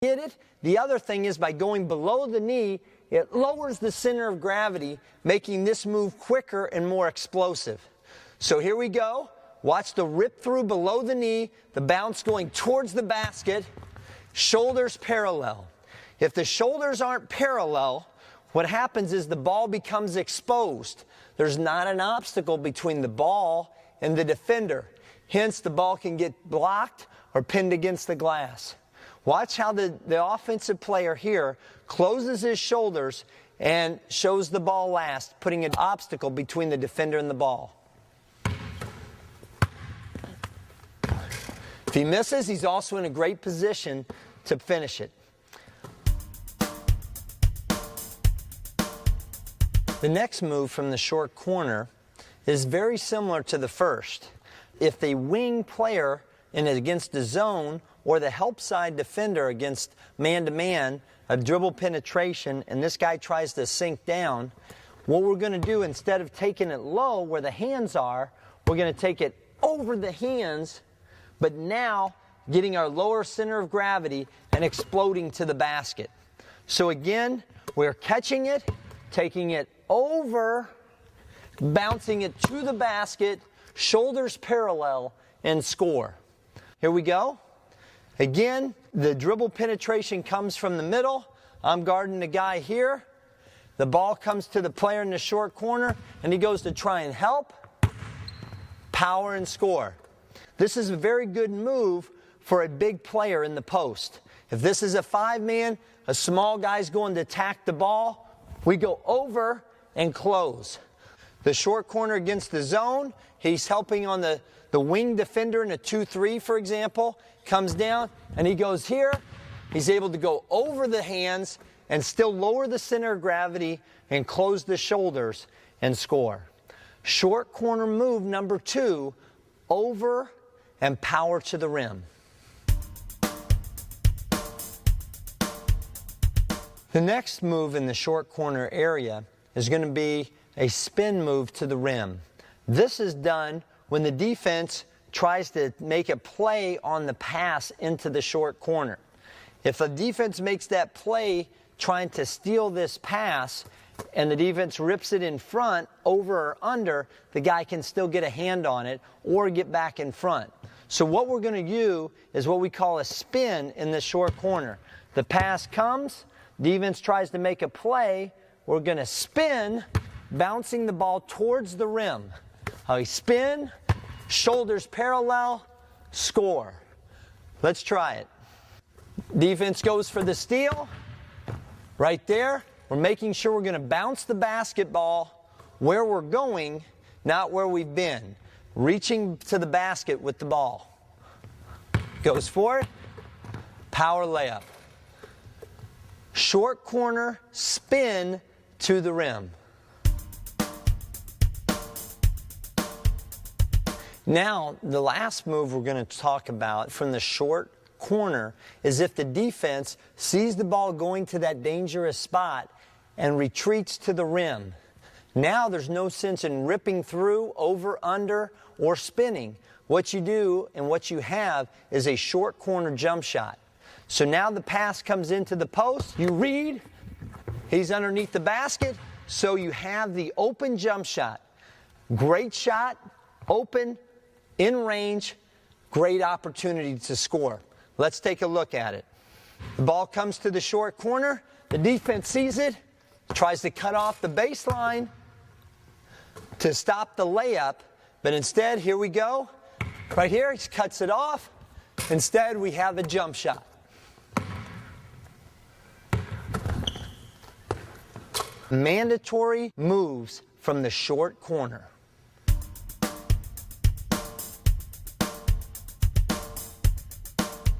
Get it? The other thing is by going below the knee, it lowers the center of gravity, making this move quicker and more explosive. So here we go. Watch the rip through below the knee, the bounce going towards the basket, shoulders parallel. If the shoulders aren't parallel, what happens is the ball becomes exposed. There's not an obstacle between the ball and the defender. Hence, the ball can get blocked or pinned against the glass. Watch how the offensive player here closes his shoulders and shows the ball last, putting an obstacle between the defender and the ball. If he misses, he's also in a great position to finish it. The next move from the short corner is very similar to the first. If the wing player against the zone or the help side defender against man-to-man, a dribble penetration, and this guy tries to sink down, what we're going to do, instead of taking it low where the hands are, we're going to take it over the hands, but now getting our lower center of gravity and exploding to the basket. So again, we're catching it, taking it over, bouncing it to the basket, shoulders parallel, and score. Here we go. Again, the dribble penetration comes from the middle. I'm guarding the guy here. The ball comes to the player in the short corner, and he goes to try and help, power, and score. This is a very good move for a big player in the post. If this is a 5-man, a small guy's going to attack the ball, we go over and close. The short corner against the zone, he's helping on the wing defender in a 2-3, for example, comes down, and he goes here. He's able to go over the hands and still lower the center of gravity and close the shoulders and score. Short corner move number 2, over and power to the rim. The next move in the short corner area is going to be a spin move to the rim. This is done when the defense tries to make a play on the pass into the short corner. If the defense makes that play trying to steal this pass and the defense rips it in front, over or under, the guy can still get a hand on it or get back in front. So what we're going to do is what we call a spin in the short corner. The pass comes, defense tries to make a play, we're going to spin, bouncing the ball towards the rim. We spin, shoulders parallel, score. Let's try it. Defense goes for the steal. Right there, we're making sure we're going to bounce the basketball where we're going, not where we've been. Reaching to the basket with the ball. Goes for it. Power layup. Short corner, spin to the rim. Now, the last move we're going to talk about from the short corner is if the defense sees the ball going to that dangerous spot and retreats to the rim. Now there's no sense in ripping through, over, under, or spinning. What you do and what you have is a short corner jump shot. So now the pass comes into the post, you read, he's underneath the basket, so you have the open jump shot. Great shot, open, in range, great opportunity to score. Let's take a look at it. The ball comes to the short corner, the defense sees it, tries to cut off the baseline to stop the layup, but instead, here we go. Right here, he cuts it off. Instead, we have a jump shot. Mandatory moves from the short corner.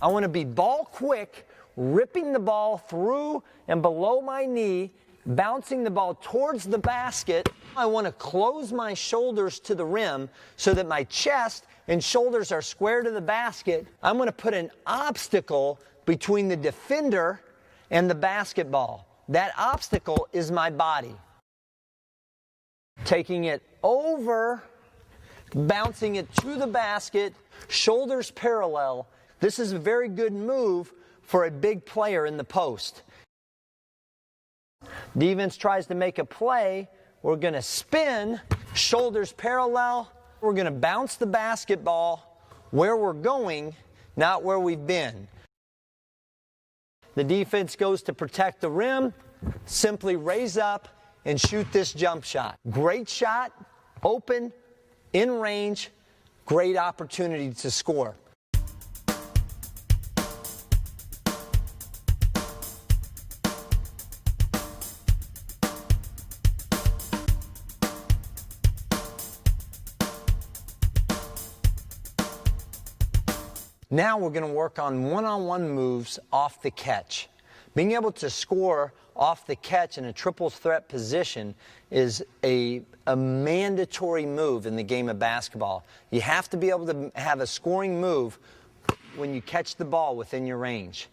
I want to be ball quick, ripping the ball through and below my knee, bouncing the ball towards the basket. I want to close my shoulders to the rim so that my chest and shoulders are square to the basket. I'm going to put an obstacle between the defender and the basketball. That obstacle is my body. Taking it over, bouncing it to the basket, shoulders parallel. This is a very good move for a big player in the post. Defense tries to make a play. We're going to spin, shoulders parallel. We're going to bounce the basketball where we're going, not where we've been. The defense goes to protect the rim. Simply raise up and shoot this jump shot. Great shot, open, in range, great opportunity to score. Now we're going to work on one-on-one moves off the catch. Being able to score off the catch in a triple threat position is a mandatory move in the game of basketball. You have to be able to have a scoring move when you catch the ball within your range.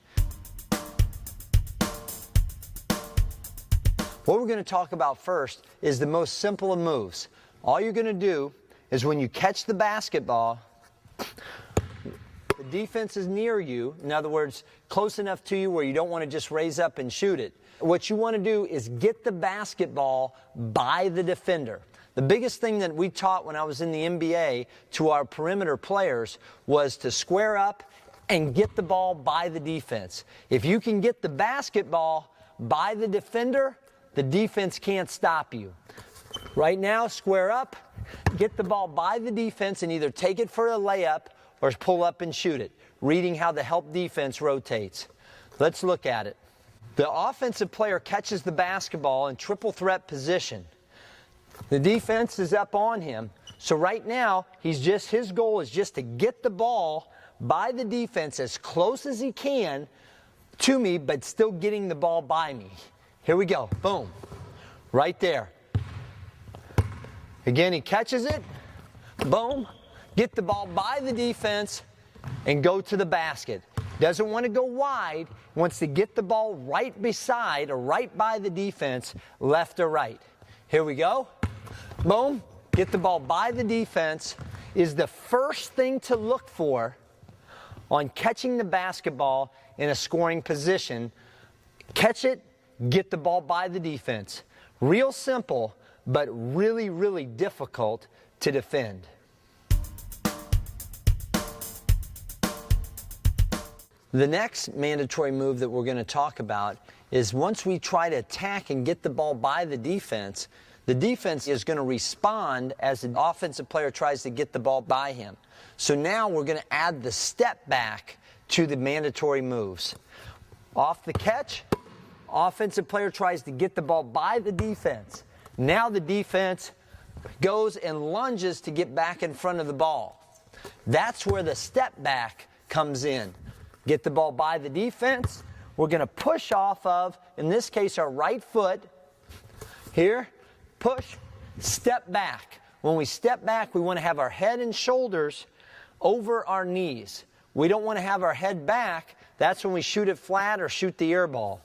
What we're going to talk about first is the most simple of moves. All you're going to do is when you catch the basketball, the defense is near you, in other words, close enough to you where you don't want to just raise up and shoot it. What you want to do is get the basketball by the defender. The biggest thing that we taught when I was in the NBA to our perimeter players was to square up and get the ball by the defense. If you can get the basketball by the defender, the defense can't stop you. Right now, square up, get the ball by the defense and either take it for a layup or pull up and shoot it, reading how the help defense rotates. Let's look at it. The offensive player catches the basketball in triple threat position. The defense is up on him. So right now, his goal is just to get the ball by the defense as close as he can to me, but still getting the ball by me. Here we go. Boom. Right there. Again, he catches it. Boom. Get the ball by the defense and go to the basket. Doesn't want to go wide, wants to get the ball right beside or right by the defense, left or right. Here we go. Boom. Get the ball by the defense is the first thing to look for on catching the basketball in a scoring position. Catch it, get the ball by the defense. Real simple, but really, really difficult to defend. The next mandatory move that we're going to talk about is once we try to attack and get the ball by the defense is going to respond as the offensive player tries to get the ball by him. So now we're going to add the step back to the mandatory moves. Off the catch, offensive player tries to get the ball by the defense. Now the defense goes and lunges to get back in front of the ball. That's where the step back comes in. Get the ball by the defense. We're going to push off of, in this case, our right foot. Here, push, step back. When we step back, we want to have our head and shoulders over our knees. We don't want to have our head back. That's when we shoot it flat or shoot the air ball.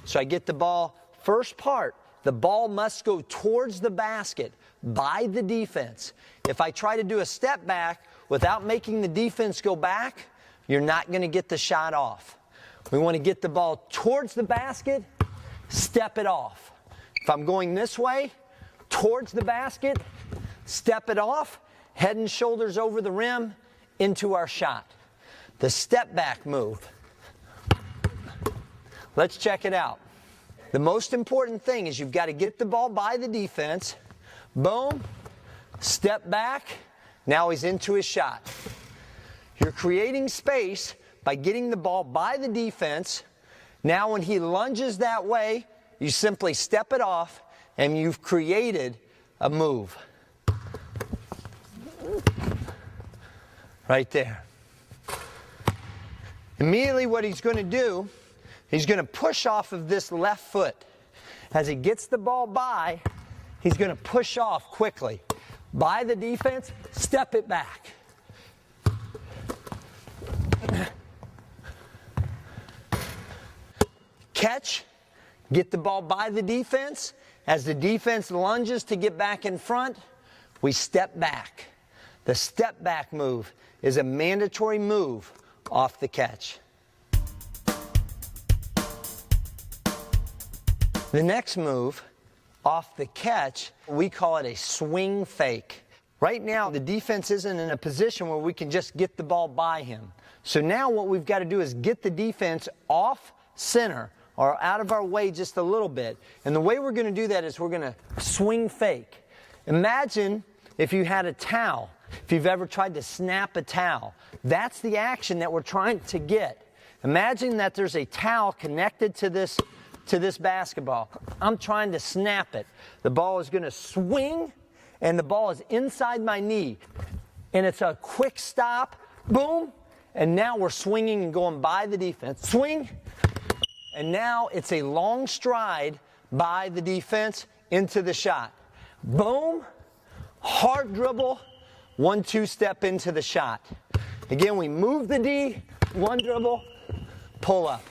So I get the ball, first part, the ball must go towards the basket by the defense. If I try to do a step back without making the defense go back, you're not going to get the shot off. We want to get the ball towards the basket, step it off. If I'm going this way, towards the basket, step it off, head and shoulders over the rim, into our shot. The step back move. Let's check it out. The most important thing is you've got to get the ball by the defense. Boom, step back, now he's into his shot. You're creating space by getting the ball by the defense. Now when he lunges that way, you simply step it off and you've created a move. Right there. Immediately what he's going to do, he's going to push off of this left foot. As he gets the ball by, he's going to push off quickly. By the defense, step it back. Catch, get the ball by the defense. As the defense lunges to get back in front, we step back. The step back move is a mandatory move off the catch. The next move, off the catch, we call it a swing fake. Right now, the defense isn't in a position where we can just get the ball by him. So now what we've got to do is get the defense off center or out of our way just a little bit. And the way we're going to do that is we're going to swing fake. Imagine if you had a towel, if you've ever tried to snap a towel. That's the action that we're trying to get. Imagine that there's a towel connected to this basketball. I'm trying to snap it. The ball is going to swing, and the ball is inside my knee. And it's a quick stop, boom, and now we're swinging and going by the defense. Swing, and now it's a long stride by the defense into the shot. Boom, hard dribble, 1-2 step into the shot. Again, we move the D, one dribble, pull up.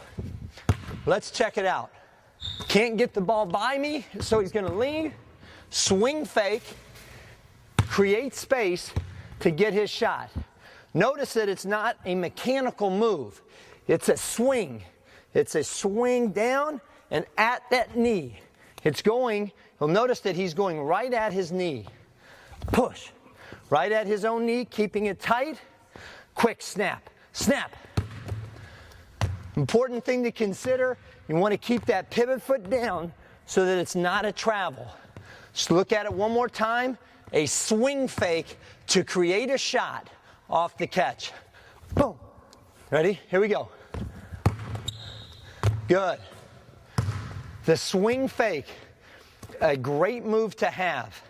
Let's check it out. Can't get the ball by me, so he's going to lean, swing fake, create space to get his shot. Notice that it's not a mechanical move. It's a swing. It's a swing down and at that knee. You'll notice that he's going right at his knee. Push. Right at his own knee, keeping it tight. Quick snap. Snap. Important thing to consider, you want to keep that pivot foot down so that it's not a travel. Just look at it one more time. A swing fake to create a shot off the catch. Boom. Ready? Here we go. Good. The swing fake, a great move to have.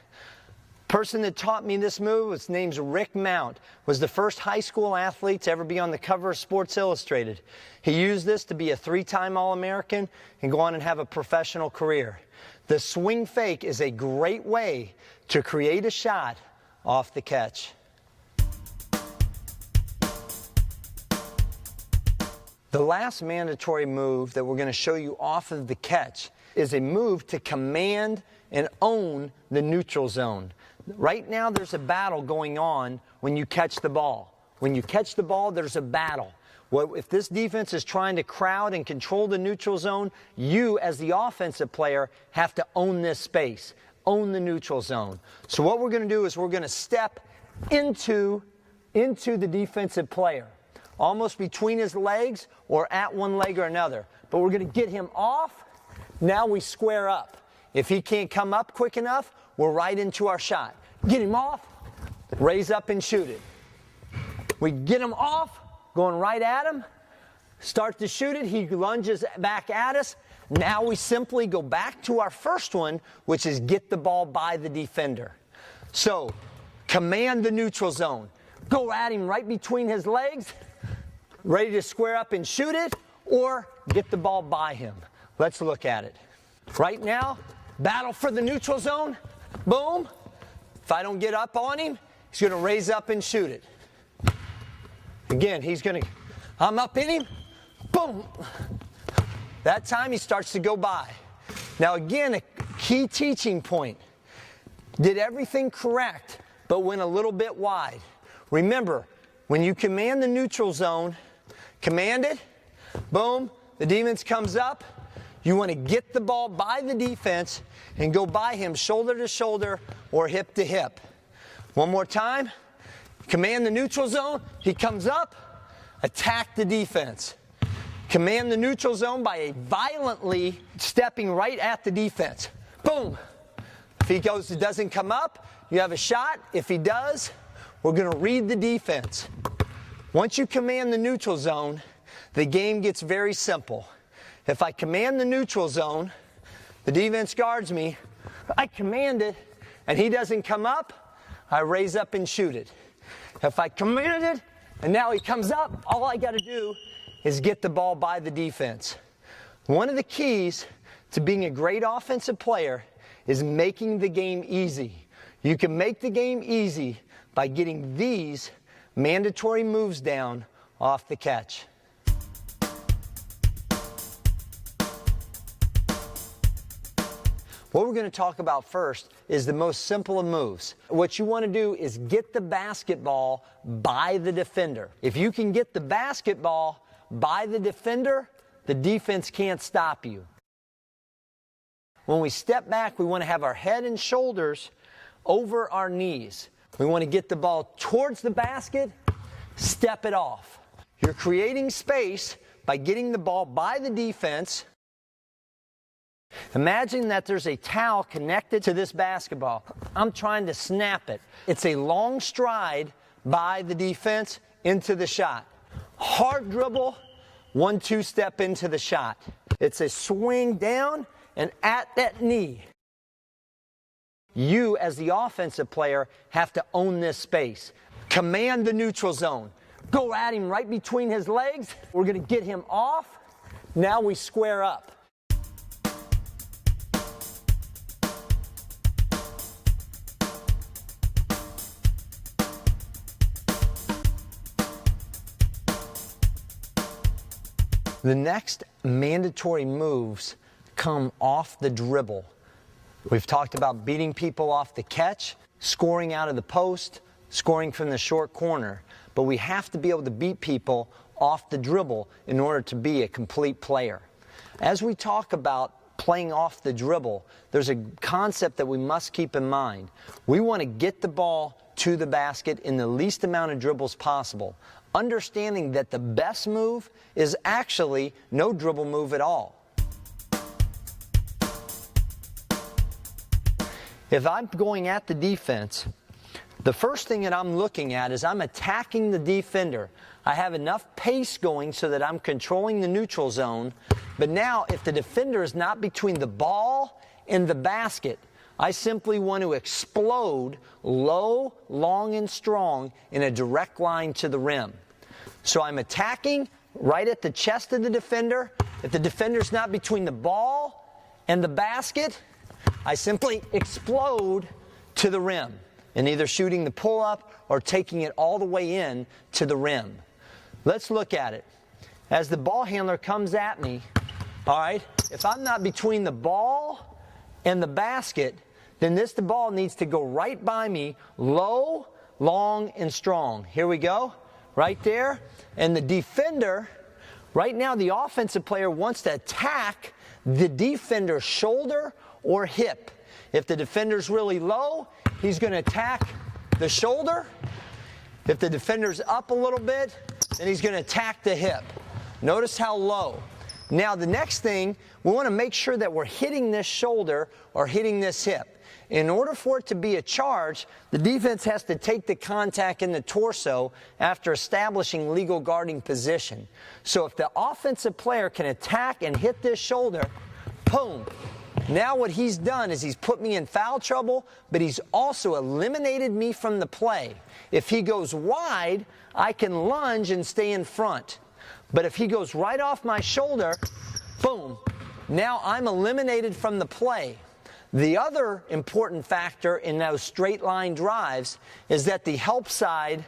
Person that taught me this move, his name's Rick Mount, was the first high school athlete to ever be on the cover of Sports Illustrated. He used this to be a 3-time All-American and go on and have a professional career. The swing fake is a great way to create a shot off the catch. The last mandatory move that we're going to show you off of the catch is a move to command and own the neutral zone. Right now there's a battle going on when you catch the ball. When you catch the ball, there's a battle. Well, if this defense is trying to crowd and control the neutral zone, you as the offensive player have to own this space, own the neutral zone. So what we're going to do is we're going to step into the defensive player, almost between his legs or at one leg or another. But we're going to get him off. Now we square up. If he can't come up quick enough, we're right into our shot. Get him off, raise up and shoot it. We get him off, going right at him, start to shoot it, he lunges back at us. Now we simply go back to our first one, which is get the ball by the defender. So, command the neutral zone. Go at him right between his legs, ready to square up and shoot it, or get the ball by him. Let's look at it. Right now, battle for the neutral zone. Boom. If I don't get up on him, he's going to raise up and shoot it. Again, I'm up in him. Boom. That time he starts to go by. Now again, a key teaching point. Did everything correct, but went a little bit wide. Remember, when you command the neutral zone, command it, boom, the defense comes up. You want to get the ball by the defense and go by him shoulder to shoulder or hip to hip. One more time. Command the neutral zone. He comes up. Attack the defense. Command the neutral zone by violently stepping right at the defense. Boom. If he doesn't come up, you have a shot. If he does, we're going to read the defense. Once you command the neutral zone, the game gets very simple. If I command the neutral zone, the defense guards me, I command it, and he doesn't come up, I raise up and shoot it. If I command it, and now he comes up, all I got to do is get the ball by the defense. One of the keys to being a great offensive player is making the game easy. You can make the game easy by getting these mandatory moves down off the catch. What we're going to talk about first is the most simple of moves. What you want to do is get the basketball by the defender. If you can get the basketball by the defender, the defense can't stop you. When we step back, we want to have our head and shoulders over our knees. We want to get the ball towards the basket, step it off. You're creating space by getting the ball by the defense. Imagine that there's a towel connected to this basketball. I'm trying to snap it. It's a long stride by the defense into the shot. Hard dribble, 1-2 step into the shot. It's a swing down and at that knee. You, as the offensive player, have to own this space. Command the neutral zone. Go at him right between his legs. We're going to get him off. Now we square up. The next mandatory moves come off the dribble. We've talked about beating people off the catch, scoring out of the post, scoring from the short corner. But we have to be able to beat people off the dribble in order to be a complete player. As we talk about playing off the dribble, there's a concept that we must keep in mind. We want to get the ball to the basket in the least amount of dribbles possible, understanding that the best move is actually no dribble move at all. If I'm going at the defense, the first thing that I'm looking at is I'm attacking the defender. I have enough pace going so that I'm controlling the neutral zone. But now, if the defender is not between the ball and the basket, I simply want to explode low, long, and strong in a direct line to the rim. So I'm attacking right at the chest of the defender. If the defender's not between the ball and the basket, I simply explode to the rim, and either shooting the pull-up or taking it all the way in to the rim. Let's look at it. As the ball handler comes at me, all right, if I'm not between the ball and the basket, then the ball needs to go right by me, low, long, and strong. Here we go, right there. And the defender, right now the offensive player wants to attack the defender's shoulder or hip. If the defender's really low, he's going to attack the shoulder. If the defender's up a little bit, then he's going to attack the hip. Notice how low. Now the next thing, we want to make sure that we're hitting this shoulder or hitting this hip. In order for it to be a charge, the defense has to take the contact in the torso after establishing legal guarding position. So if the offensive player can attack and hit this shoulder, boom. Now what he's done is he's put me in foul trouble, but he's also eliminated me from the play. If he goes wide, I can lunge and stay in front. But if he goes right off my shoulder, boom, now I'm eliminated from the play. The other important factor in those straight line drives is that the help side,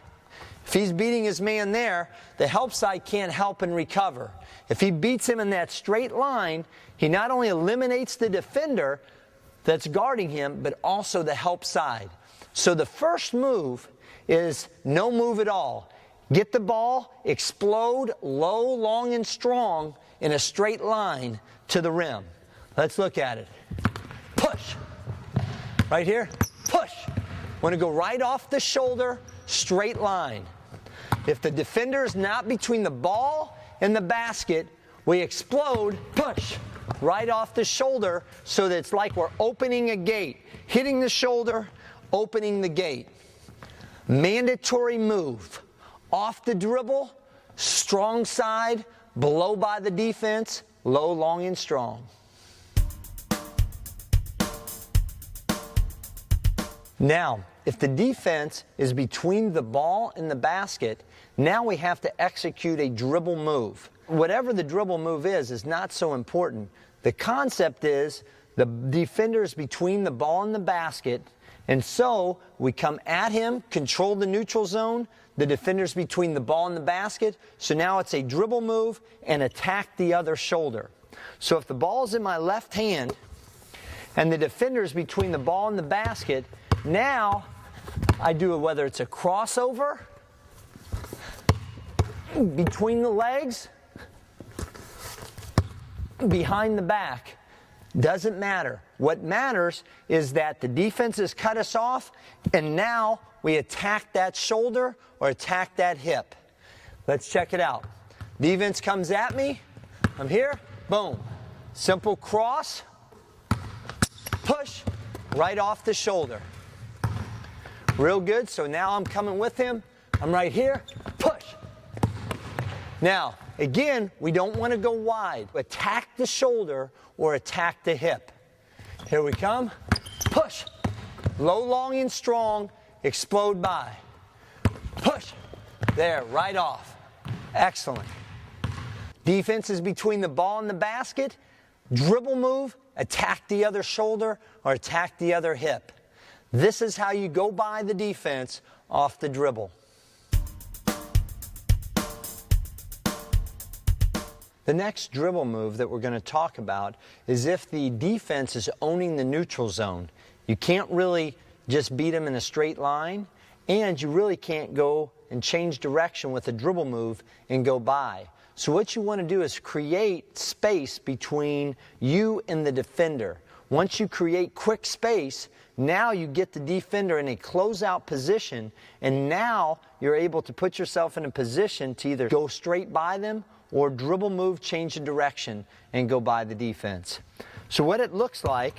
if he's beating his man there, the help side can't help and recover. If he beats him in that straight line, he not only eliminates the defender that's guarding him, but also the help side. So the first move is no move at all. Get the ball, explode low, long, and strong in a straight line to the rim. Let's look at it. Push. Right here, push. Want to go right off the shoulder, straight line. If the defender is not between the ball and the basket, we explode, push, right off the shoulder so that it's like we're opening a gate. Hitting the shoulder, opening the gate. Mandatory move. Off the dribble, strong side, below by the defense, low, long, and strong. Now, if the defense is between the ball and the basket, now we have to execute a dribble move. Whatever the dribble move is not so important. The concept is the defender is between the ball and the basket, and so we come at him, control the neutral zone, the defender's between the ball and the basket, so now it's a dribble move and attack the other shoulder. So if the ball's in my left hand and the defender's between the ball and the basket, now I do whether it's a crossover between the legs, behind the back, Doesn't matter. What matters is that the defense has cut us off, and now we attack that shoulder or attack that hip. Let's check it out. Defense comes at me. I'm here. Boom. Simple cross. Push. Right off the shoulder. Real good. So now I'm coming with him. I'm right here. Push. Now, again, we don't want to go wide. Attack the shoulder or attack the hip. Here we come. Push. Low, long, and strong. Explode by. Push. There, right off. Excellent. Defense is between the ball and the basket. Dribble move, attack the other shoulder or attack the other hip. This is how you go by the defense off the dribble. The next dribble move that we're going to talk about is if the defense is owning the neutral zone. You can't really just beat them in a straight line, and you really can't go and change direction with a dribble move and go by. So what you want to do is create space between you and the defender. Once you create quick space, now you get the defender in a closeout position, and now you're able to put yourself in a position to either go straight by them or dribble move, change the direction, and go by the defense. So what it looks like,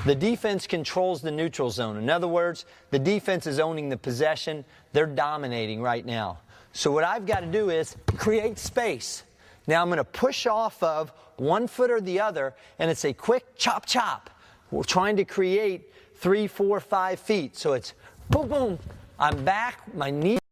the defense controls the neutral zone. In other words, the defense is owning the possession. They're dominating right now. So what I've got to do is create space. Now I'm going to push off of one foot or the other, and it's a quick chop chop. We're trying to create 3, 4, 5 feet. So it's boom, boom. I'm back, my knee